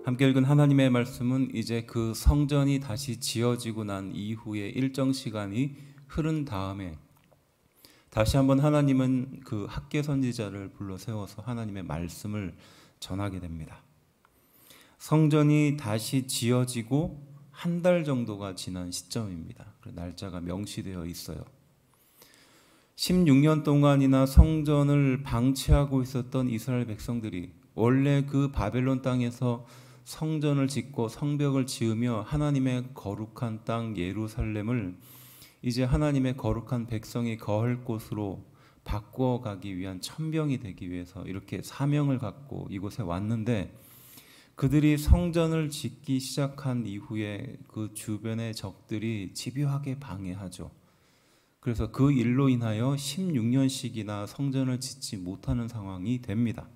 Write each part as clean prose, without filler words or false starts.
함께 읽은 하나님의 말씀은 이제 그 성전이 다시 지어지고 난 이후에 일정 시간이 흐른 다음에 다시 한번 하나님은 그 학계 선지자를 불러 세워서 하나님의 말씀을 전하게 됩니다. 성전이 다시 지어지고 한 달 정도가 지난 시점입니다. 날짜가 명시되어 있어요. 16년 동안이나 성전을 방치하고 있었던 이스라엘 백성들이 원래 그 바벨론 땅에서 성전을 짓고 성벽을 지으며 하나님의 거룩한 땅 예루살렘을 이제 하나님의 거룩한 백성이 거할 곳으로 바꿔가기 위한 천병이 되기 위해서 이렇게 사명을 갖고 이곳에 왔는데, 그들이 성전을 짓기 시작한 이후에 그 주변의 적들이 집요하게 방해하죠. 그래서 그 일로 인하여 16년씩이나 성전을 짓지 못하는 상황이 됩니다.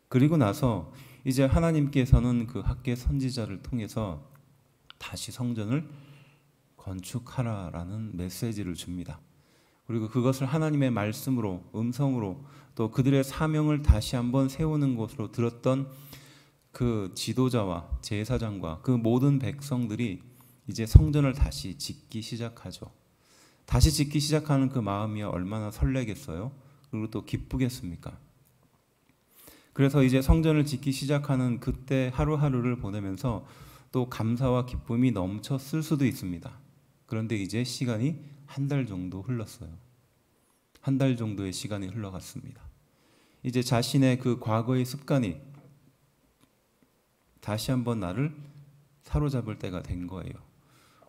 그리고 나서 이제 하나님께서는 그 학계 선지자를 통해서 다시 성전을 건축하라라는 메시지를 줍니다. 그리고 그것을 하나님의 말씀으로, 음성으로, 또 그들의 사명을 다시 한번 세우는 것으로 들었던 그 지도자와 제사장과 그 모든 백성들이 이제 성전을 다시 짓기 시작하죠. 다시 짓기 시작하는 그 마음이 얼마나 설레겠어요? 그리고 또 기쁘겠습니까? 그래서 이제 성전을 짓기 시작하는 그때 하루하루를 보내면서 또 감사와 기쁨이 넘쳤을 수도 있습니다. 그런데 이제 시간이 한 달 정도 흘렀어요. 한 달 정도의 시간이 흘러갔습니다. 이제 자신의 그 과거의 습관이 다시 한번 나를 사로잡을 때가 된 거예요.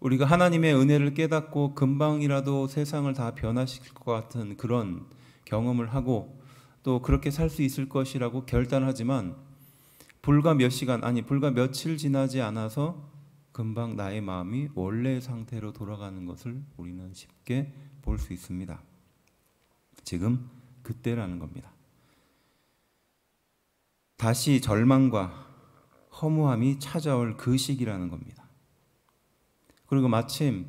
우리가 하나님의 은혜를 깨닫고 금방이라도 세상을 다 변화시킬 것 같은 그런 경험을 하고 또 그렇게 살 수 있을 것이라고 결단하지만 불과 몇 시간, 아니 불과 며칠 지나지 않아서 금방 나의 마음이 원래의 상태로 돌아가는 것을 우리는 쉽게 볼 수 있습니다. 지금 그때라는 겁니다. 다시 절망과 허무함이 찾아올 그 시기라는 겁니다. 그리고 마침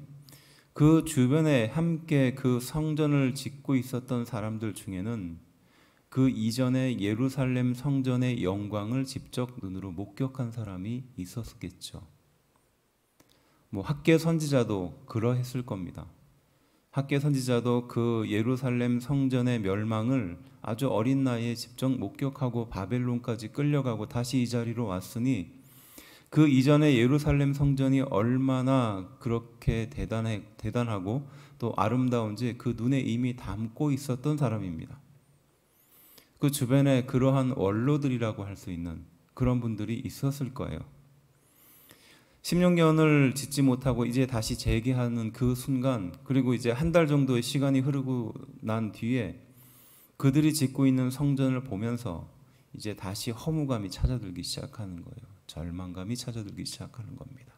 그 주변에 함께 그 성전을 짓고 있었던 사람들 중에는 그 이전에 예루살렘 성전의 영광을 직접 눈으로 목격한 사람이 있었겠죠. 학계 선지자도 그러했을 겁니다. 학계 선지자도 그 예루살렘 성전의 멸망을 아주 어린 나이에 직접 목격하고 바벨론까지 끌려가고 다시 이 자리로 왔으니 그 이전에 예루살렘 성전이 얼마나 그렇게 대단하고 또 아름다운지 그 눈에 이미 담고 있었던 사람입니다. 그 주변에 그러한 원로들이라고 할 수 있는 그런 분들이 있었을 거예요. 16년을 짓지 못하고 이제 다시 재개하는 그 순간, 그리고 이제 한 달 정도의 시간이 흐르고 난 뒤에 그들이 짓고 있는 성전을 보면서 이제 다시 허무감이 찾아들기 시작하는 거예요. 절망감이 찾아들기 시작하는 겁니다.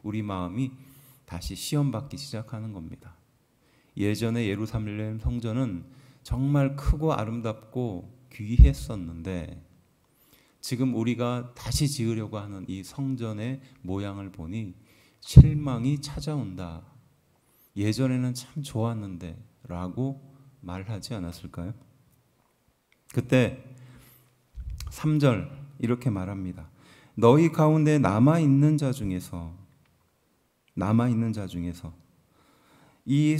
우리 마음이 다시 시험받기 시작하는 겁니다. 예전에 예루살렘 성전은 정말 크고 아름답고 귀했었는데 지금 우리가 다시 지으려고 하는 이 성전의 모양을 보니 실망이 찾아온다. 예전에는 참 좋았는데 라고 말하지 않았을까요? 그때 3절 이렇게 말합니다. 너희 가운데 남아있는 자 중에서 이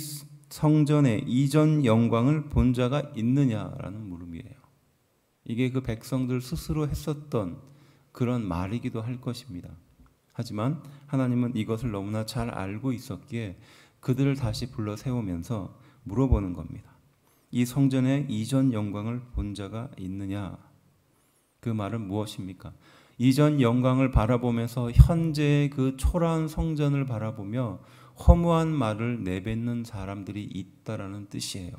성전의 이전 영광을 본 자가 있느냐라는 물음이에요. 이게 그 백성들 스스로 했었던 그런 말이기도 할 것입니다. 하지만 하나님은 이것을 너무나 잘 알고 있었기에 그들을 다시 불러 세우면서 물어보는 겁니다. 이 성전의 이전 영광을 본 자가 있느냐? 그 말은 무엇입니까? 이전 영광을 바라보면서 현재의 그 초라한 성전을 바라보며 허무한 말을 내뱉는 사람들이 있다라는 뜻이에요.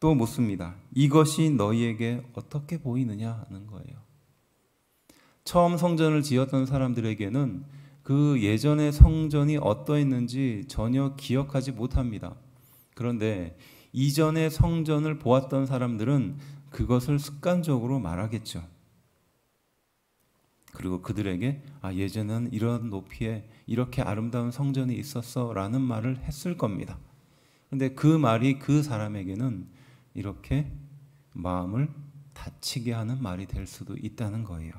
또 묻습니다. 이것이 너희에게 어떻게 보이느냐 하는 거예요. 처음 성전을 지었던 사람들에게는 그 예전의 성전이 어떠했는지 전혀 기억하지 못합니다. 그런데 이전의 성전을 보았던 사람들은 그것을 습관적으로 말하겠죠. 그리고 그들에게 예전에는 이런 높이에 이렇게 아름다운 성전이 있었어 라는 말을 했을 겁니다. 그런데 그 말이 그 사람에게는 이렇게 마음을 다치게 하는 말이 될 수도 있다는 거예요.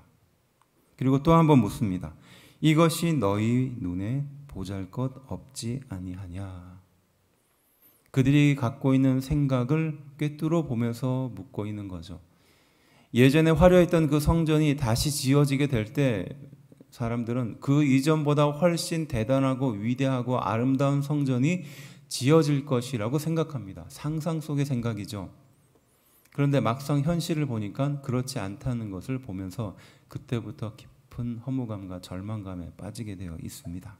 그리고 또 한 번 묻습니다. 이것이 너희 눈에 보잘것 없지 아니하냐? 그들이 갖고 있는 생각을 꿰뚫어 보면서 묻고 있는 거죠. 예전에 화려했던 그 성전이 다시 지어지게 될 때 사람들은 그 이전보다 훨씬 대단하고 위대하고 아름다운 성전이 지어질 것이라고 생각합니다. 상상 속의 생각이죠. 그런데 막상 현실을 보니까 그렇지 않다는 것을 보면서 그때부터 깊은 허무감과 절망감에 빠지게 되어 있습니다.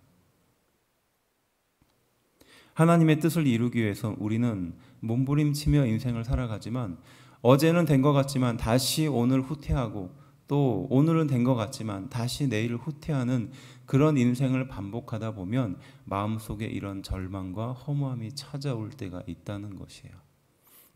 하나님의 뜻을 이루기 위해서 우리는 몸부림치며 인생을 살아가지만 어제는 된 것 같지만 다시 오늘 후퇴하고 또 오늘은 된 것 같지만 다시 내일 후퇴하는 그런 인생을 반복하다 보면 마음속에 이런 절망과 허무함이 찾아올 때가 있다는 것이에요.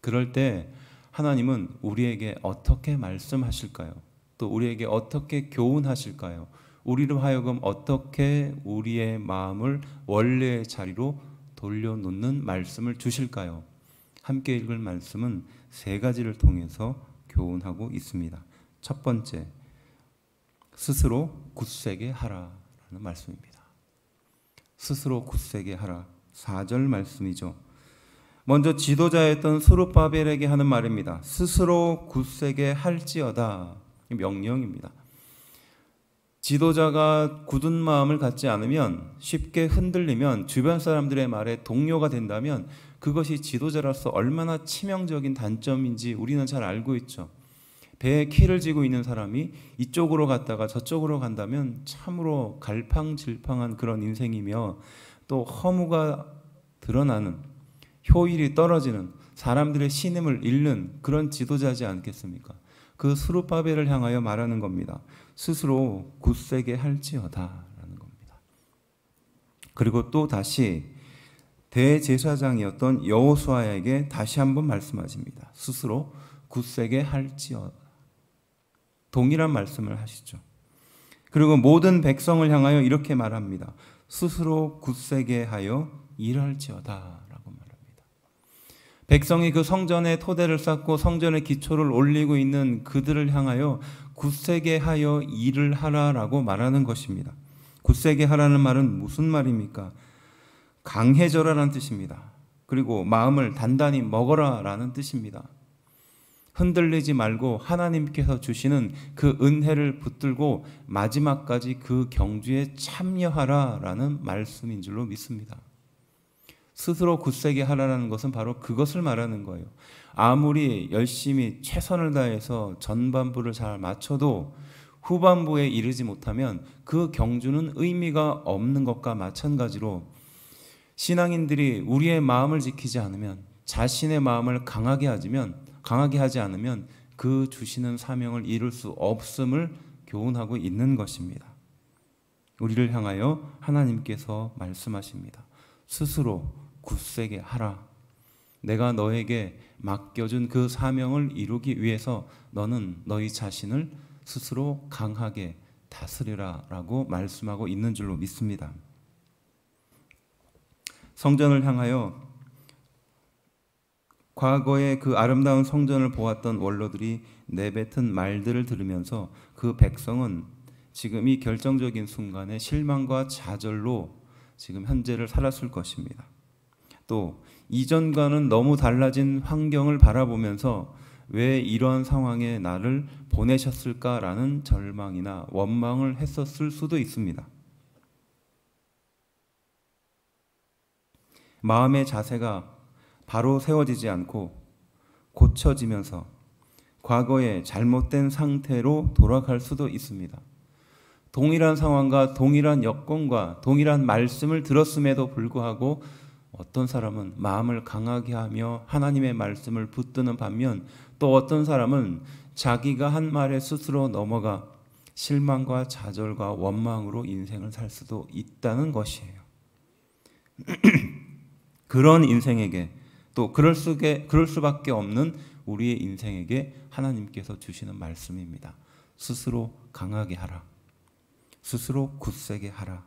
그럴 때 하나님은 우리에게 어떻게 말씀하실까요? 또 우리에게 어떻게 교훈하실까요? 우리로 하여금 어떻게 우리의 마음을 원래의 자리로 돌려놓는 말씀을 주실까요? 함께 읽을 말씀은 세 가지를 통해서 교훈하고 있습니다. 첫 번째, 스스로 굳세게 하라라는 말씀입니다. 스스로 굳세게 하라. 4절 말씀이죠. 먼저 지도자였던 스룹바벨에게 하는 말입니다. 스스로 굳세게 할지어다. 명령입니다. 지도자가 굳은 마음을 갖지 않으면, 쉽게 흔들리면, 주변 사람들의 말에 동요가 된다면 그것이 지도자로서 얼마나 치명적인 단점인지 우리는 잘 알고 있죠. 배에 키를 쥐고 있는 사람이 이쪽으로 갔다가 저쪽으로 간다면 참으로 갈팡질팡한 그런 인생이며 또 허무가 드러나는, 효율이 떨어지는, 사람들의 신임을 잃는 그런 지도자지 않겠습니까? 그 스룹바벨을 향하여 말하는 겁니다. 스스로 굳세게 할지어다라는 겁니다. 그리고 또 다시 대제사장이었던 여호수아에게 다시 한번 말씀하십니다. 스스로 굳세게 할지어다. 동일한 말씀을 하시죠. 그리고 모든 백성을 향하여 이렇게 말합니다. 스스로 굳세게 하여 일할지어다 라고 말합니다. 백성이 그 성전의 토대를 쌓고 성전의 기초를 올리고 있는 그들을 향하여 굳세게 하여 일을 하라라고 말하는 것입니다. 굳세게 하라는 말은 무슨 말입니까? 강해져라라는 뜻입니다. 그리고 마음을 단단히 먹어라라는 뜻입니다. 흔들리지 말고 하나님께서 주시는 그 은혜를 붙들고 마지막까지 그 경주에 참여하라라는 말씀인 줄로 믿습니다. 스스로 굳세게 하라는 것은 바로 그것을 말하는 거예요. 아무리 열심히 최선을 다해서 전반부를 잘 맞춰도 후반부에 이르지 못하면 그 경주는 의미가 없는 것과 마찬가지로 신앙인들이 우리의 마음을 지키지 않으면, 자신의 마음을 강하게 하지 않으면 그 주시는 사명을 이룰 수 없음을 교훈하고 있는 것입니다. 우리를 향하여 하나님께서 말씀하십니다. 스스로 굳세게 하라. 내가 너에게 맡겨준 그 사명을 이루기 위해서 너는 너희 자신을 스스로 강하게 다스리라 라고 말씀하고 있는 줄로 믿습니다. 성전을 향하여 과거에 그 아름다운 성전을 보았던 원로들이 내뱉은 말들을 들으면서 그 백성은 지금 이 결정적인 순간에 실망과 좌절로 지금 현재를 살았을 것입니다. 또 이전과는 너무 달라진 환경을 바라보면서 왜 이러한 상황에 나를 보내셨을까라는 절망이나 원망을 했었을 수도 있습니다. 마음의 자세가 바로 세워지지 않고 고쳐지면서 과거의 잘못된 상태로 돌아갈 수도 있습니다. 동일한 상황과 동일한 여건과 동일한 말씀을 들었음에도 불구하고 어떤 사람은 마음을 강하게 하며 하나님의 말씀을 붙드는 반면 또 어떤 사람은 자기가 한 말에 스스로 넘어가 실망과 좌절과 원망으로 인생을 살 수도 있다는 것이에요. 그런 인생에게 또 그럴 수밖에 없는 우리의 인생에게 하나님께서 주시는 말씀입니다. 스스로 강하게 하라. 스스로 굳세게 하라.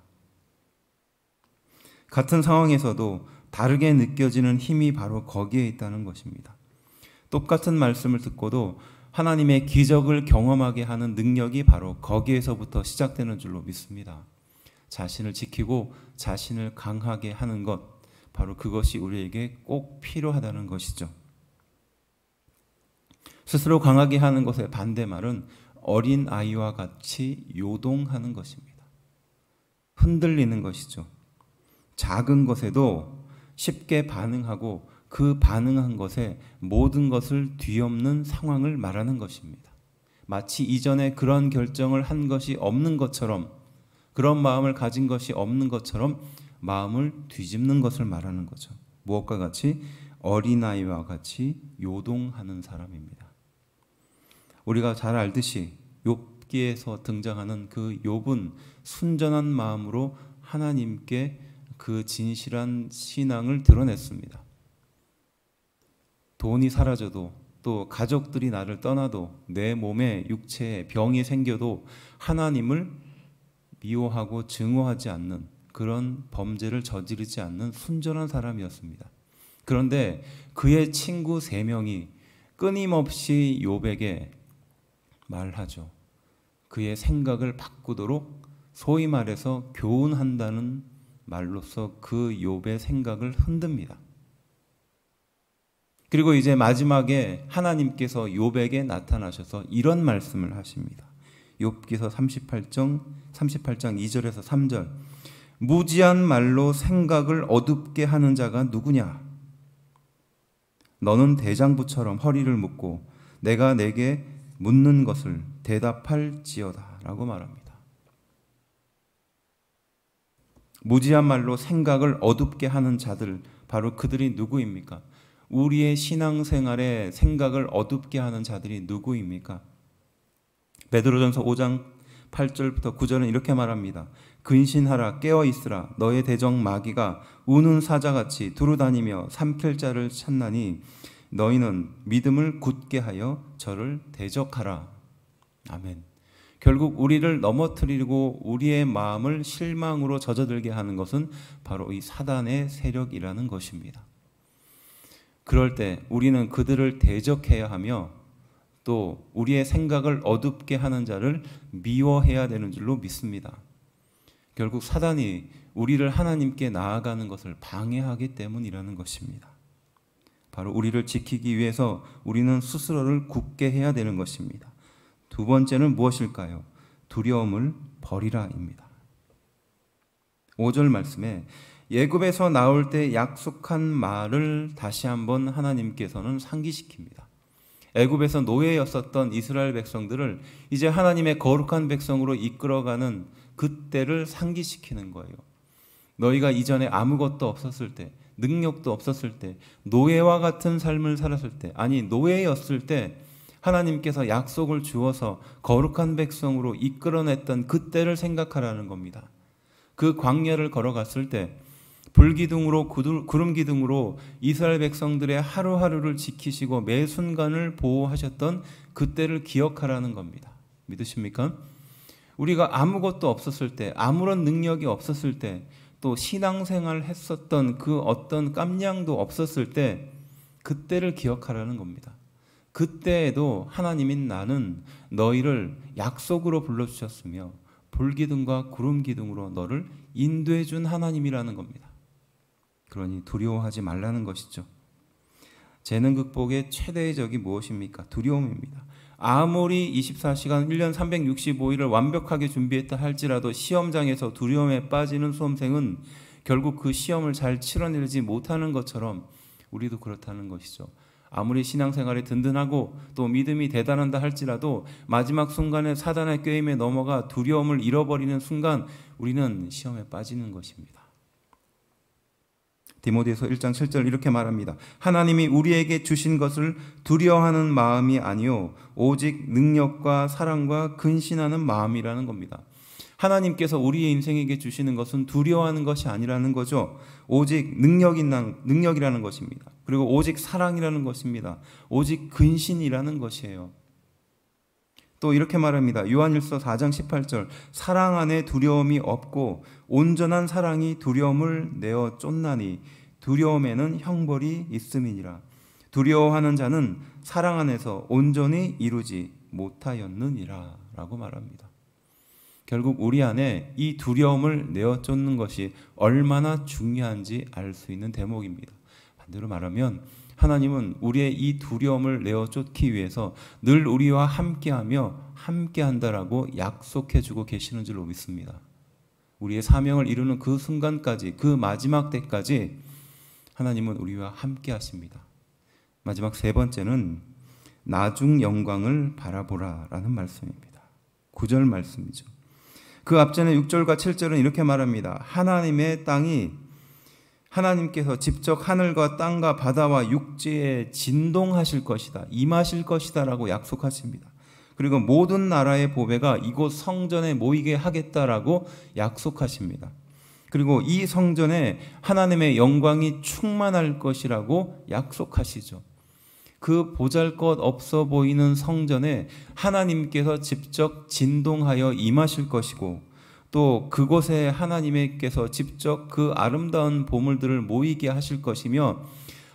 같은 상황에서도 다르게 느껴지는 힘이 바로 거기에 있다는 것입니다. 똑같은 말씀을 듣고도 하나님의 기적을 경험하게 하는 능력이 바로 거기에서부터 시작되는 줄로 믿습니다. 자신을 지키고 자신을 강하게 하는 것, 바로 그것이 우리에게 꼭 필요하다는 것이죠. 스스로 강하게 하는 것의 반대말은 어린 아이와 같이 요동하는 것입니다. 흔들리는 것이죠. 작은 것에도 쉽게 반응하고 그 반응한 것에 모든 것을 뒤엎는 상황을 말하는 것입니다. 마치 이전에 그런 결정을 한 것이 없는 것처럼, 그런 마음을 가진 것이 없는 것처럼 마음을 뒤집는 것을 말하는 거죠. 무엇과 같이? 어린아이와 같이 요동하는 사람입니다. 우리가 잘 알듯이 욥기에서 등장하는 그 욥은 순전한 마음으로 하나님께 그 진실한 신앙을 드러냈습니다. 돈이 사라져도, 또 가족들이 나를 떠나도, 내 몸에 육체에 병이 생겨도 하나님을 미워하고 증오하지 않는, 그런 범죄를 저지르지 않는 순전한 사람이었습니다. 그런데 그의 친구 3명이 끊임없이 욥에게 말하죠. 그의 생각을 바꾸도록, 소위 말해서 교훈한다는 말로서 그 욥의 생각을 흔듭니다. 그리고 이제 마지막에 하나님께서 욥에게 나타나셔서 이런 말씀을 하십니다. 욥기서 38장 2절에서 3절. 무지한 말로 생각을 어둡게 하는 자가 누구냐? 너는 대장부처럼 허리를 묶고 내가 내게 묻는 것을 대답할지어다 라고 말합니다. 무지한 말로 생각을 어둡게 하는 자들, 바로 그들이 누구입니까? 우리의 신앙생활에 생각을 어둡게 하는 자들이 누구입니까? 베드로전서 5장 8절부터 9절은 이렇게 말합니다. 근신하라, 깨어있으라. 너의 대적 마귀가 우는 사자같이 두루다니며 삼킬 자를 찾나니 너희는 믿음을 굳게 하여 저를 대적하라. 아멘. 결국 우리를 넘어뜨리고 우리의 마음을 실망으로 젖어들게 하는 것은 바로 이 사단의 세력이라는 것입니다. 그럴 때 우리는 그들을 대적해야 하며 또 우리의 생각을 어둡게 하는 자를 미워해야 되는 줄로 믿습니다. 결국 사단이 우리를 하나님께 나아가는 것을 방해하기 때문이라는 것입니다. 바로 우리를 지키기 위해서 우리는 스스로를 굳게 해야 되는 것입니다. 두 번째는 무엇일까요? 두려움을 버리라입니다. 5절 말씀에 애굽에서 나올 때 약속한 말을 다시 한번 하나님께서는 상기시킵니다. 애굽에서 노예였었던 이스라엘 백성들을 이제 하나님의 거룩한 백성으로 이끌어가는 그때를 상기시키는 거예요. 너희가 이전에 아무것도 없었을 때, 능력도 없었을 때, 노예와 같은 삶을 살았을 때, 아니 노예였을 때 하나님께서 약속을 주어서 거룩한 백성으로 이끌어냈던 그때를 생각하라는 겁니다. 그 광야를 걸어갔을 때 불기둥으로 구름기둥으로 이스라엘 백성들의 하루하루를 지키시고 매 순간을 보호하셨던 그때를 기억하라는 겁니다. 믿으십니까? 우리가 아무것도 없었을 때, 아무런 능력이 없었을 때, 또 신앙생활 했었던 그 어떤 깜냥도 없었을 때 그때를 기억하라는 겁니다. 그때에도 하나님인 나는 너희를 약속으로 불러주셨으며 불기둥과 구름기둥으로 너를 인도해 준 하나님이라는 겁니다. 그러니 두려워하지 말라는 것이죠. 재능 극복의 최대의 적이 무엇입니까? 두려움입니다. 아무리 24시간 1년 365일을 완벽하게 준비했다 할지라도 시험장에서 두려움에 빠지는 수험생은 결국 그 시험을 잘 치러내지 못하는 것처럼 우리도 그렇다는 것이죠. 아무리 신앙생활이 든든하고 또 믿음이 대단한다 할지라도 마지막 순간에 사단의 꾀임에 넘어가 두려움을 잃어버리는 순간 우리는 시험에 빠지는 것입니다. 디모데서 1장 7절 이렇게 말합니다. 하나님이 우리에게 주신 것을 두려워하는 마음이 아니요 오직 능력과 사랑과 근신하는 마음이라는 겁니다. 하나님께서 우리의 인생에게 주시는 것은 두려워하는 것이 아니라는 거죠. 오직 능력이라는 것입니다. 그리고 오직 사랑이라는 것입니다. 오직 근신이라는 것이에요. 또 이렇게 말합니다. 요한일서 4장 18절 사랑 안에 두려움이 없고 온전한 사랑이 두려움을 내어 쫓나니 두려움에는 형벌이 있음이니라. 두려워하는 자는 사랑 안에서 온전히 이루지 못하였느니라 라고 말합니다. 결국 우리 안에 이 두려움을 내어쫓는 것이 얼마나 중요한지 알 수 있는 대목입니다. 반대로 말하면 하나님은 우리의 이 두려움을 내어쫓기 위해서 늘 우리와 함께하며 함께한다라고 약속해주고 계시는 줄로 믿습니다. 우리의 사명을 이루는 그 순간까지, 그 마지막 때까지 하나님은 우리와 함께하십니다. 마지막 세 번째는 나중 영광을 바라보라라는 말씀입니다. 9절 말씀이죠. 그 앞전에 6절과 7절은 이렇게 말합니다. 하나님의 땅이 하나님께서 직접 하늘과 땅과 바다와 육지에 진동하실 것이다, 임하실 것이다 라고 약속하십니다. 그리고 모든 나라의 보배가 이곳 성전에 모이게 하겠다라고 약속하십니다. 그리고 이 성전에 하나님의 영광이 충만할 것이라고 약속하시죠. 그 보잘것없어 보이는 성전에 하나님께서 직접 진동하여 임하실 것이고, 또 그곳에 하나님께서 직접 그 아름다운 보물들을 모이게 하실 것이며,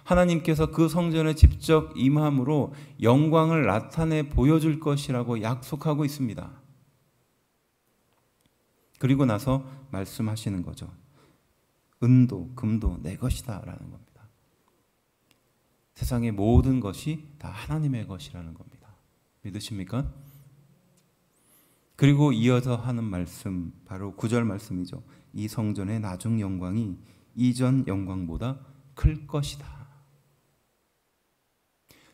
하나님께서 그 성전에 직접 임함으로 영광을 나타내 보여줄 것이라고 약속하고 있습니다. 그리고 나서 말씀하시는 거죠. 은도 금도 내 것이다 라는 겁니다. 세상의 모든 것이 다 하나님의 것이라는 겁니다. 믿으십니까? 그리고 이어서 하는 말씀, 바로 9절 말씀이죠. 이 성전의 나중 영광이 이전 영광보다 클 것이다.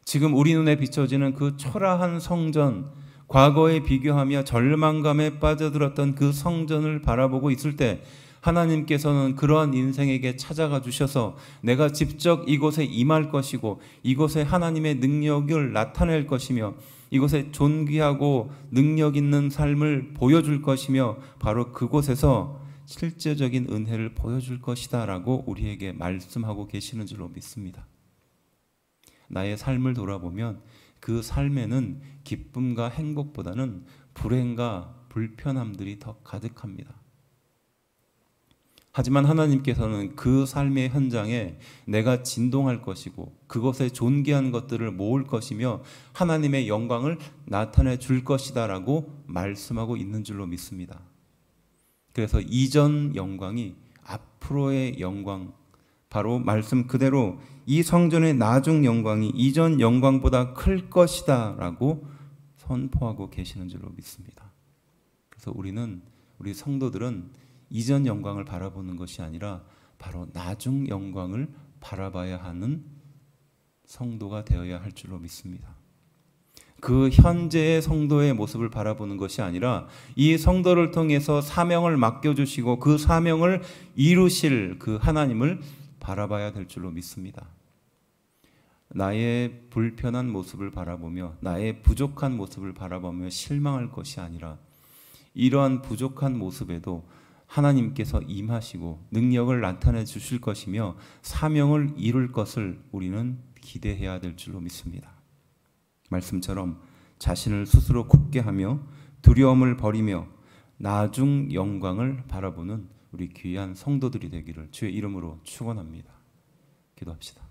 지금 우리 눈에 비춰지는 그 초라한 성전, 과거에 비교하며 절망감에 빠져들었던 그 성전을 바라보고 있을 때 하나님께서는 그러한 인생에게 찾아가 주셔서 내가 직접 이곳에 임할 것이고, 이곳에 하나님의 능력을 나타낼 것이며, 이곳에 존귀하고 능력 있는 삶을 보여줄 것이며, 바로 그곳에서 실제적인 은혜를 보여줄 것이다 라고 우리에게 말씀하고 계시는 줄로 믿습니다. 나의 삶을 돌아보면 그 삶에는 기쁨과 행복보다는 불행과 불편함들이 더 가득합니다. 하지만 하나님께서는 그 삶의 현장에 내가 진동할 것이고, 그것에 존귀한 것들을 모을 것이며 하나님의 영광을 나타내 줄 것이다 라고 말씀하고 있는 줄로 믿습니다. 그래서 이전 영광이 앞으로의 영광, 바로 말씀 그대로 이 성전의 나중 영광이 이전 영광보다 클 것이다 라고 선포하고 계시는 줄로 믿습니다. 그래서 우리 성도들은 이전 영광을 바라보는 것이 아니라 바로 나중 영광을 바라봐야 하는 성도가 되어야 할 줄로 믿습니다. 그 현재의 성도의 모습을 바라보는 것이 아니라 이 성도를 통해서 사명을 맡겨주시고 그 사명을 이루실 그 하나님을 바라봐야 될 줄로 믿습니다. 나의 불편한 모습을 바라보며 나의 부족한 모습을 바라보며 실망할 것이 아니라, 이러한 부족한 모습에도 하나님께서 임하시고 능력을 나타내 주실 것이며 사명을 이룰 것을 우리는 기대해야 될 줄로 믿습니다. 말씀처럼 자신을 스스로 굳게 하며 두려움을 버리며 나중 영광을 바라보는 우리 귀한 성도들이 되기를 주의 이름으로 축원합니다. 기도합시다.